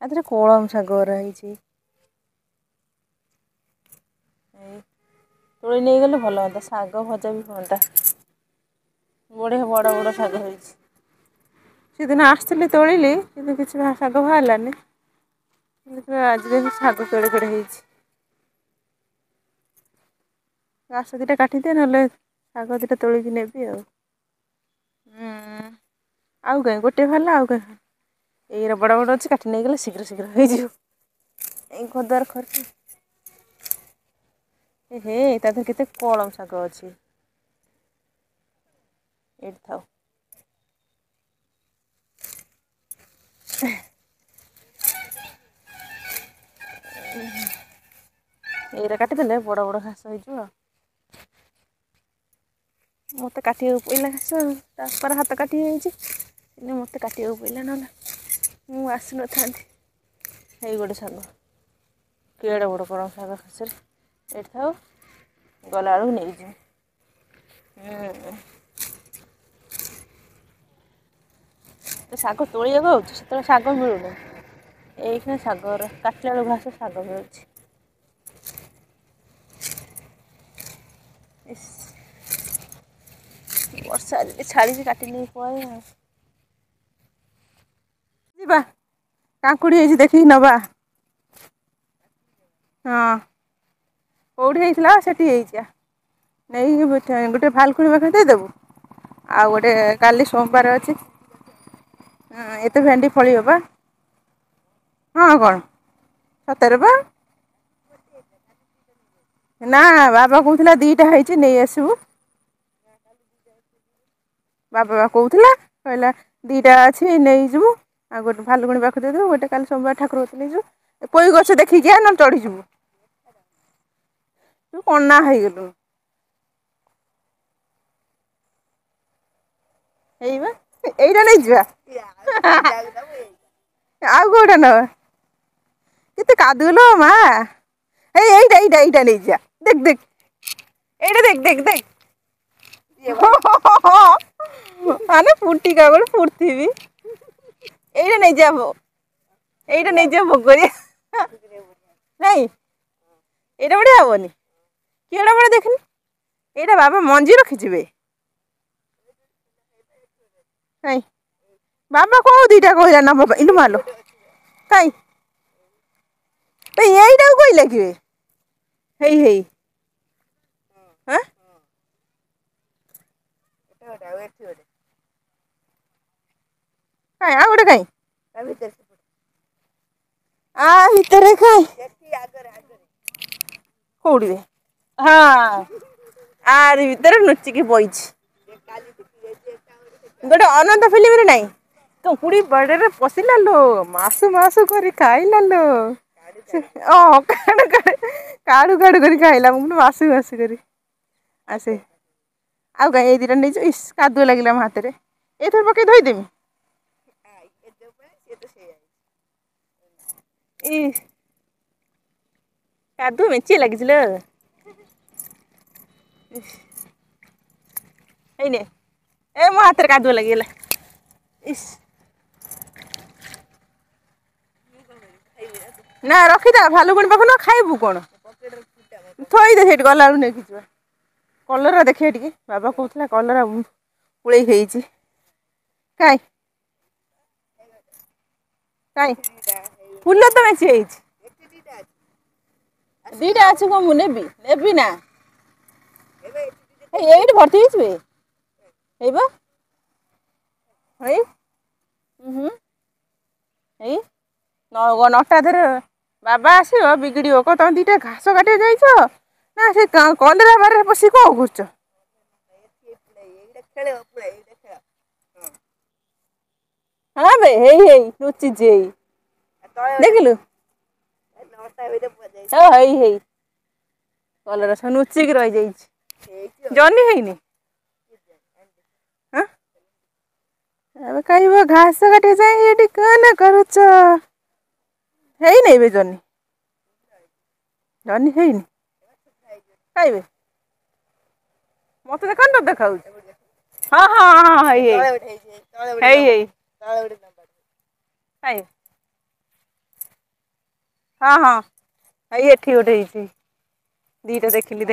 ଆଥିରେ କଳମ ଶାଗ ଗୁରା ହେଇଛି। ଏଇ ତୋଳି ନେଇଗଲେ ଭଲ ହୁଅନ୍ତା ଶାଗ ଭଜା ବି ହୁଅନ୍ତା। ବଢିଆ ବଡ ବଡ ଶାଗ ହେଇଛି। ସେଦିନ ଆସିଥିଲି ତୋଳିଲି କିନ୍ତୁ କିଛି ଶାଗ ବାହାରିଲାନି। ଆଜି ଦେଖି ଶାଗ କେଡେ କେଡେ ହେଇଛି। ଘାସ ଦିଟା କାଟିଦିଏ ନହେଲେ ଶାଗ ଦିଟା ତୋଳିକି ନେବି ଆଉ। ହୁଁ ଆଉ କାଇଁ ଗୋଟେ ବାହାରିଲା ଆଉ କାଇଁ। ଏଇରା ବଡ ବଡ ଅଛି କାଟି ନେଇଗଲେ ଶୀଘ୍ର ଶୀଘ୍ର ହେଇଯିବ। ଏଇ ଘରଦ୍ୱାର ଖରକି ଏହେ ତା ଦେହରେ କେତେ କଳମ ଶାଗ ଅଛି। ଏଇଠି ଥାଉ। ଏଇରା କାଟିଦେଲେ ବଡ ବଡ ଘାସ ହେଇଯିବ। ମତେ କାଟିବାକୁ ପଇଲା ଘାସ ଆଉ ତା ବାପାର ହାତ କାଟି ହେଇଯାଇଛି। ଏଇନେ ମତେ କାଟିବାକୁ ପଇଲା ନହେଲେ ମୁଁ ଆସିନଥାନ୍ତି। ହେଇ ଗୋଟେ ଶାଗ କେଡେ ବଡ କଳମ ଶାଗ ଏଠି ଥାଉ ଗଲାବେଳକୁ ନେଇଯିବି। ହୁଁ। ଶାଗ ତୋଳିବାକୁ ଆଉଚି ସେତେବେଳେ ଶାଗ ମିଳୁନି। ଏଇଖିଣା ଶାଗର କାଟିଲା ବେଳକୁ ଘାସ ଶାଗ ମିଳୁଛି। ଇସ୍ ବର୍ଷା ଯଦି ଛାଡିଛି କାଟି ନେଇ ପଳେଇବା ଆଉ। ଯିବା କାଙ୍କୁଡି ହେଇଛି ଦେଖିକି ନବା। ହଁ କୋଉଠି ହେଇଥିଲା ସେଠି ହେଇଛି ଆ। ନେଇକି ଗୋଟେ ଭାଲକୁଣି ପାଖରେ ଦେଇଦେବୁ ଆଉ ଗୋଟେ କାଲି ସୋମବାର ଅଛି। ହଁ ଏତେ ଭେଣ୍ଡି ଫଳିବ ବା। ହଁ କଣ ସତରେ ବା। ନା ବାବା କହୁଥିଲା ଦିଟା ହେଇଛି ନେଇ ଆସିବୁ। ବାବା ବା କହୁଥିଲା କହିଲା ଦିଟା ଅଛି ନେଇଯିବୁ। ଆଉ ଗୋଟେ ଭାଲୁକୁଣି ପାଖରେ ଦେଇଦେବୁ ଗୋଟେ କାଲି ସୋମବାର ଠାକୁର କତିରେ ନେଇଯିବୁ ପୋଇ ଗଛ ଦେଖିକି ଆ ନହେଲେ ଚଢିଯିବୁ। ତୁ କଣା ହେଇଗଲୁଣୁ। ଏଇବା ଏଇଟା ନେଇଯିବା ଆଉ କୋଉଟା ନବା। କେତେ କାଦୁଅ ଲୋ ମା ଏଇଟା ନେଇଯିବା ଦେଖ ଦେଖ। ଏଇଟା ଦେଖ ଦେଖ। ମାନେ ଫୁଟିକା ବେଳେ ଫୁର୍ତ୍ତିବି। ଏଇଟା ନେଇଯିବା ଏଇଟା ନେଇଯିବା ଭୋଗ କରିବା ନାଇଁ। ଏଇଟା ବଢିଆ ହବନି କିଏଡେ ବଡ ଦେଖିନି ଏଇଟା ବାବା ମଞ୍ଜି ରଖିଚିବେ। କାଇଁ ବାବା କୋଉ ଦିଟା କହିଲା ନବ ପାଇଁ ଇଲୁ ମାଲୋ କାଇଁ। ଏଇଟାକୁ କହିଲା କିବେ ହେଇ ହେଇ। ଆଁ କାଇଁ ଆଉ ଗୋଟେ କାଇଁ। ଆ ଭିତରେ କାଇଁ କୋଉଠିବେ ହଁ ଆରି ଭିତରେ ଲୁଚିକି ବଇଛି। ଗୋଟେ ଅନନ୍ତ ଫିଲ୍ମରେ ନାଇଁ କୁକୁଡି ବାଡିରେ ପଶିଲା ଲୋ ମାସୁ ମାସୁ କରି ଖାଇଲା ଲୋ। କାଡୁ କାଡୁ କରି ଖାଇଲା ମୁଁ କହିଲି ମାସୁ ମାସୁ କରି ଆସେ ଆଉ କାଇଁ ଏଇ ଦିଟା ନେଇଯିବ ଇସ୍ କାଦୁଅ ଲାଗିଲା ମୋ ହାତରେ ଏଇଥିରେ ପକେଇ ଧୋଇଦେମି। ଇ କାଦୁଅ ମେଞ୍ଚେ ଲାଗିଚି ଲୋ। ହେଇନେ ଏ ମୋ ହାତରେ କାଦୁଅ ଲାଗିଗଲା ଇସ୍। ନା ରଖିଥା ଭାଲୁକୁଣି ପାଖକୁ ନବା ଖାଇବୁ କଣ ଥୋଇଦେ ସେଇଠି ଗଲା ବେଳକୁ ନେଇକି ଯିବା। କଲରା ଦେଖିଆ ଟିକେ ବାବା କହୁଥିଲା କଲରା ପୁଳେଇ ହେଇଛି। କାଇଁ କାଇଁ ଫୁଲ ତ ମେଞ୍ଚେ ହେଇଛି। ଦିଟା ଅଛି କଣ ମୁଁ ନେବି ନେବି ନା। ଏଇଠି ଭର୍ତ୍ତି ହେଇଛି ବେ ହେଇପା। ହେଇ ହୁଁ ଏଇ ନଟା ଧରେ ବାବା ଆସିବ ବିଗିଡିବ କହିବ ତମେ ଦିଟା ଘାସ କାଟିବାକୁ ଯାଇଛ ନା ସେ କଲରା ବାରିରେ ପଶିକି କଣ କରୁଛ। ହଁ ବେ ହେଇ ହେଇ ଲୁଚିଛି ଏଇ ଦେଖିଲୁ। ହେଇ ହେଇ କଲରା ସବୁ ଲୁଚିକି ରହିଯାଇଛି ଜହ୍ନି ହେଇନି। ଆଁ ଏବେ ଖାଇବ ଘାସ କାଟିବା ଯାଇ ଏଠି କନ କରୁଛ। ହେଇନେଇ ବେ ଜହ୍ନି। ଜହ୍ନି ହେଇନି ଖାଇବେ ମତେ ଦେଖାଉନି ତତେ ଦେଖାଉଛି ହଁ ହଁ ହଁ ହେଇ ହେଇ ହେଇ ହେଇ ଖାଇବେ हाँ हाँ ଏଇ ଏଠି ଗୋଟେ ହେଇଛି ଦିଟା ଦେଖିଲି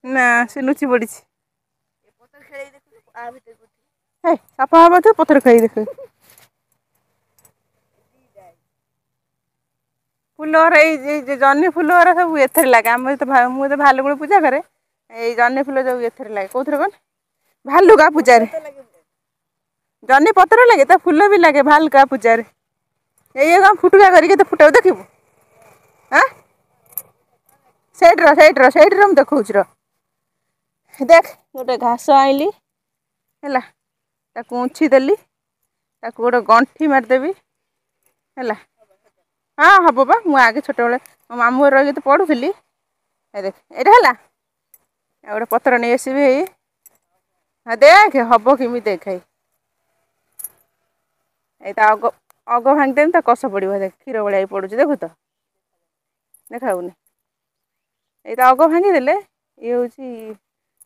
ନା ସେ ଲୁଚି ପଡିଛି ସାପ ଫାପ ଥିବ ପଥର ଖେଳେଇ ଦେଖିବୁ ଫୁଲର ଏଇ ଜହ୍ନି ଫୁଲରା ସବୁ ଏଥିରେ ଲାଗେ ଆମ ମୁଁ ତ ଭାଲୁକୁଣି ପୂଜା କରେ ଏଇ ଜହ୍ନି ଫୁଲ ଯୋଉ ଏଥିରେ ଲାଗେ କୋଉଥିରେ କହନି ଭାଲୁକା ପୂଜାରେ ଜହ୍ନି ପତ୍ର ଲାଗେ ତା ଫୁଲ ବି ଲାଗେ ଭାଲୁକା ପୂଜାରେ ଏଇ କଣ ଫୁଟୁକା କରିକି ତ ଫୁଟେଇବୁ ଦେଖିବୁ ଆଁ ସେଇଠିର ମୁଁ ଦେଖଉଛି ରହ ଦେଖ ଗୋଟେ ଘାସ ଆଇଲି ହେଲା ତାକୁ ଉଁଛି ଦେଲି ତାକୁ ଗୋଟେ ଗଣ୍ଠି ମାରିଦେବି ହେଲା ହଁ ହବ ବା ମୁଁ ଆଗେ ଛୋଟବେଳେ ମୋ ମାମୁଁ ଘରେ ରହିକି ଯେତେବେଳେ ପଢୁଥିଲି ଏ ଦେଖ ଏଇଟା ହେଲା ଆଉ ଗୋଟେ ପତ୍ର ନେଇ ଆସିବି ହଁ ଦେଖେ ହବ କେମିତି ଦେଖ ଏଇ ତା ଅଗ ଭାଙ୍ଗିଦେବି ତା କଷ ପଡିବ କ୍ଷୀର ଭଳିଆ ହେଇ ପଡୁଛି ଦେଖୁ ତ ଦେଖାଯାଉନି ଏଇତ ଅଗ ଭାଙ୍ଗିଦେଲେ ଇଏ ହଉଛି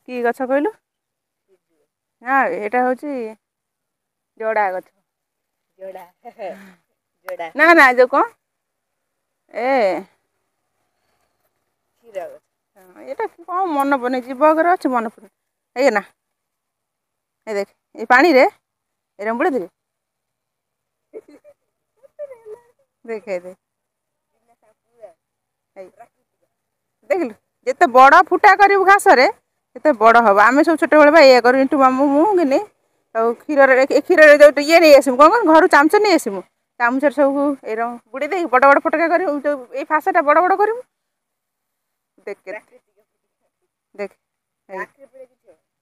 କି ଗଛ କହିଲୁ ହଁ ଏଇଟା ହଉଛି ଯୋଡା ଗଛ ନା ନା ଯୋଉ କଣ ଏ ଏଇଟା କଣ ମନେ ପଡୁନି ଯିବ ଆଗରେ ଅଛି ମନେ ପଡୁନି ହେଇଗଲା ଏ ଦେଖ ଏଇ ପାଣିରେ ଏଇଟା ବୁଡେଇ ଦେବି ଦେଖେ ଦେଖିଲୁ ଯେତେ ବଡ ଫୁଟା କରିବୁ ଘାସରେ ସେତେ ବଡ ହବ ଆମେ ସବୁ ଛୋଟବେଳେ ବା ଏଇଆ କରୁ ରିଣ୍ଟୁ ମାମୁଁ ମୁଁ ଗିନି ଆଉ କ୍ଷୀରରେ ଯୋଉ ଇଏ ନେଇ ଆସିବୁ କଣ ଘରୁ ଚାମଚ ନେଇ ଆସିବୁ ଚାମଚରେ ସବୁ ଏଇ ବୁଡେଇ ଦେଇକି ବଡ ବଡ ଫୋଟକା କରିବୁ ଯୋଉ ଏଇ ଫାସ ଟା ବଡ ବଡ କରିବୁ ଦେଖ ଦେଖ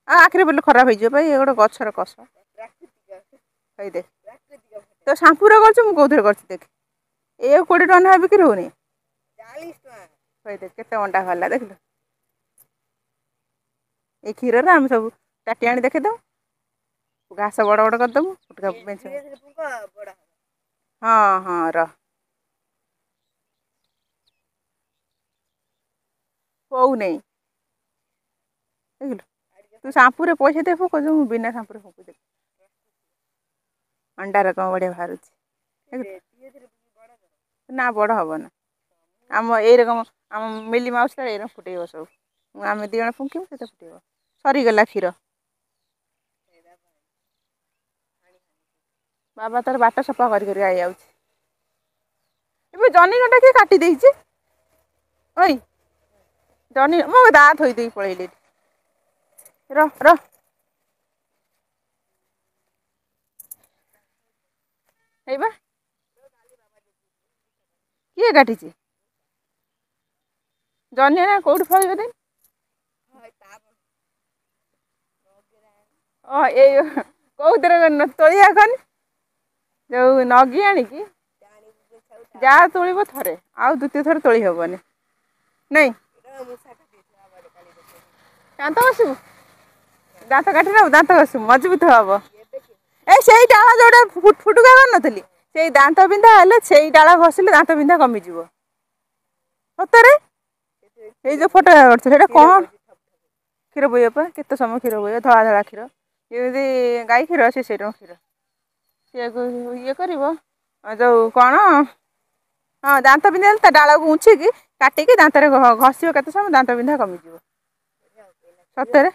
ଆଉ ଆଖିରେ ପଡ଼ିଲେ ଖରାପ ହେଇଯିବ ବା ଇଏ ଗୋଟେ ଗଛର କଷ ହେଇ ଦେଖ ତୋ ସାମ୍ପୁରେ କରିଛୁ ମୁଁ କୋଉଥିରେ କରିଛି ଦେଖ ଏଇଆକୁ 20 ଟଙ୍କା ନେଖା ବିକ୍ରି ହଉନି 40 ଟଙ୍କା ଦେଖ କେତେ ଅଣ୍ଡା ବାହାରିଲା ଦେଖିଲୁ ଏଇ କ୍ଷୀରରେ ଆମେ ସବୁ ତାଟିଆ ଆଣି ଦେଖେଇଦବୁ ଘାସ ବଡ ବଡ କରିଦବୁ ହଁ ହଁ ରହ ହଉନେଇ ଦେଖିଲୁ ତୁ ସାମ୍ପୁରେ ପଇସା ଦେଇ ପକଉଛୁ ମୁଁ ବିନା ସାମ୍ପୁରେ ପକଉଛି ଅଣ୍ଡାରେ କଣ ବଢିଆ ବାହାରୁଛି ନା ବଡ ହବନା ଆମ ଏଇରକମ ଆମ ମିଲି ମାଉସୀ ଏଇରକମ ଫୁଟେଇବ ସବୁ ଆମେ ଦି ଜଣ ଫୁଙ୍କିବୁ ସେତେ ଫୁଟେଇବ ସରିଗଲା କ୍ଷୀର ବାବା ତାର ବାଟ ସଫା କରି କରି ଆଇଯାଉଛି ଏବେ ଜହ୍ନି ଗଣ୍ଡା କିଏ କାଟି ଦେଇଛି ଓଇ ଜହ୍ନି ମୋ ଦା ଥୋଇ ଦେଇ ପଳେଇଲେ ରହ ରହ ହେଇବା କିଏ କାଟିଛି ଜହ୍ନି ଏଇନା କୋଉଠି ଫଳିବ କେଜାଣି ଓ ଏଇ କୋଉଥିରେ ତୋଳିବା କହନି ଯୋଉ ନଗି ଆଣିକି ଯାହା ତୋଳିବ ଥରେ ଆଉ ଦ୍ୱିତୀୟ ଥର ତୋଳି ହବନି ନାଇଁ ଦାନ୍ତ ଘଷିବୁ ଦାନ୍ତ କାଠି ନବୁ ଦାନ୍ତ ଘଷିବୁ ମଜବୁତ ହବ ଏଇ ସେଇ ଡାଳ ଯୋଉଟା ଫୁଟୁକା କରିନଥିଲି ସେଇ ଦାନ୍ତ ବିନ୍ଧା ହେଲେ ସେଇ ଡାଳ ଘଷିଲେ ଦାନ୍ତ ବିନ୍ଧା କମିଯିବ ସତରେ ଏଇ ଯୋଉ ଫୋଟକା କରିଥିଲୁ ସେଇଟା କଣ କ୍ଷୀର ବୋହିବ ପା କେତେ ସମୟ କ୍ଷୀର ବୋହିବ ଧଳା ଧଳା କ୍ଷୀର ଯେମିତି ଗାଈ କ୍ଷୀର ସେ ସେଇରକମ କ୍ଷୀର ସେଆକୁ ଇଏ କରିବ ଯୋଉ କଣ ହଁ ଦାନ୍ତ ବିନ୍ଧା ହେଲେ ତା ଡାଳକୁ ଉଁଛିକି କାଟିକି ଦାନ୍ତରେ ଘଷିବ କେତେ ସମୟ ଦାନ୍ତ ବିନ୍ଧା କମିଯିବ ସତରେ